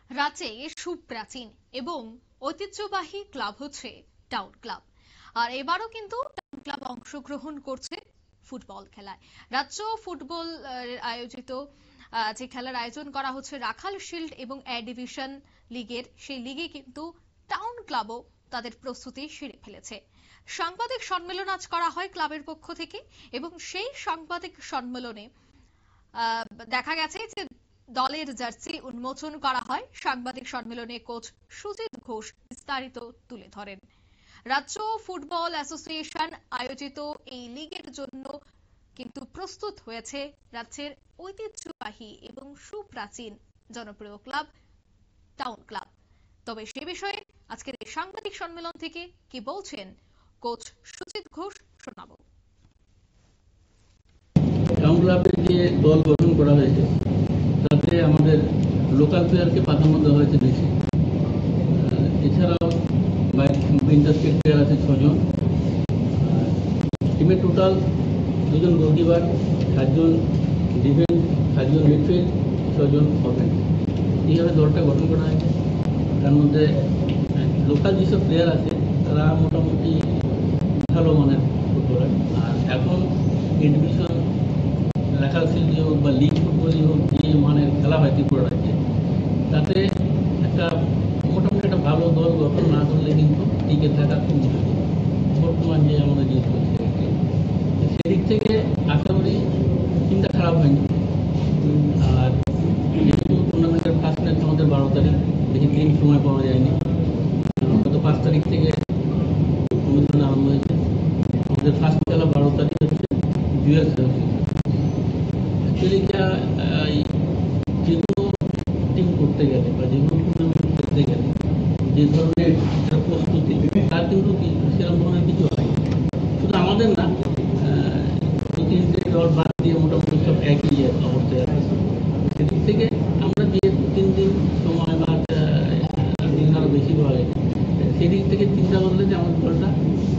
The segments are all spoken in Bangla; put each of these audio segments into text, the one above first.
রাজ্যে সুপ্রাচীন এবং ঐতিহ্যবাহী ক্লাব হচ্ছে টাউন ক্লাব। আর এবারও কিন্তু টাউন ক্লাব অংশগ্রহণ করছে ফুটবল খেলায়। রাজ্য ফুটবল আয়োজিত যে খেলার আয়োজন করা হচ্ছে রাখাল শিল্ড এবং এ ডিভিশন লিগের, সেই লিগে কিন্তু টাউন ক্লাবও তাদের প্রস্তুতি সেরে ফেলেছে। সাংবাদিক সম্মেলন আজ করা হয় ক্লাবের পক্ষ থেকে এবং সেই সাংবাদিক সম্মেলনে দেখা গেছে যে দলের জার্সি উন্মোচন করা হয়। সাংবাদিক সম্মেলনে কোচ সুজিত ঘোষ বিস্তারিত তুলে ধরেন। রাজ্য ফুটবল অ্যাসোসিয়েশন আয়োজিত এই লিগের জন্য কিন্তু প্রস্তুত হয়েছে রাজ্যের ঐতিহ্যবাহী এবং সুপ্রাচীন জনপ্রিয় ক্লাব টাউন ক্লাব। তবে সে বিষয়ে আজকের এই সাংবাদিক সম্মেলন থেকে কি বলছেন কোচ সুজিত ঘোষ শোনাবো। টাউন ক্লাবের যে দল গঠন করা হয়েছে তাতে আমাদের লোকাল প্লেয়ারকে প্রাধান্য দেওয়া হয়েছে বেশি। এছাড়াও ইন্টারস্টেট প্লেয়ার আছে 6 জন। টিমের টোটাল 2 জন গোলকিপার, 7 জন ডিফেন্স, 7 জন মিডফিল্ড, 6 জন অফেন্স। এইভাবে দলটা গঠন করা হয়েছে। তার মধ্যে লোকাল যেসব প্লেয়ার আছে তারা মোটামুটি ভালো মানের ফুটবলার। আর এখন এডমিশন রাখাল শিল্ডী হোক বা লিগ ফুটবলই হোক, যে মানের খেলা হয় ত্রিপুরা রাজ্যে, তাতে একটা মোটামুটি একটা ভালো দল গঠন না করলে কিন্তু টিকে থাকা খুব মুশকিল। বর্তমান যে আমাদের যে চলছে, সেদিক থেকে আশা করি চিন্তা খারাপ হয়নি। আর যেহেতু টুর্নামেন্টের ফার্স্ট ম্যাচ আমাদের 12 তারিখ, বেশি দিন সময় পাওয়া যায়নি। গত 5 তারিখ থেকে অনুষ্ঠান আরম্ভ হয়েছে। আমাদের ফার্স্ট খেলা 12 তারিখ হচ্ছে জুয়েল অ্যাকচুয়ালি যে কোনো টিম করতে গেলে বা যে কোনো টুর্নামেন্ট খেলতে গেলে যে ধরনের একটা প্রস্তুতি, তার কিন্তু সেরকম ধরনের কিছু হয়। শুধু আমাদের না, 2-3টে দল বাদ দিয়ে মোটামুটি সব একই অবস্থায় আছে। সেদিক থেকে আমরা যে 2-3 দিন সময় বা দিন আরো বেশি পাওয়া গেছে, সেদিক থেকে চিন্তা করলে যে আমার দলটা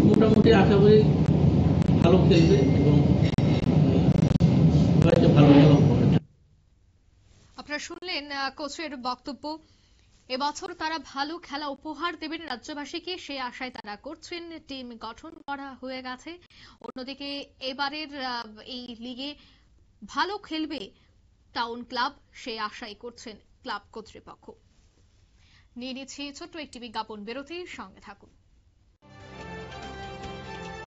মোটামুটি আশা করি ভালো খেলবে এবং ভালো খেলা হবে। আপনারা শুনলেন কোচের বক্তব্য। এবছর তারা ভালো খেলা উপহার দেবেন রাজ্যবাসীকে, সেই আশায় তারা করছেন। টিম গঠন করা হয়ে গেছে। অন্যদিকে এবারের এই লিগে ভালো খেলবে টাউন ক্লাব, সেই আশাই করছেন ক্লাব কর্তৃপক্ষ। নিয়ে নিচ্ছি ছোট্ট একটি বিজ্ঞাপন বিরতির সঙ্গে থাকুন।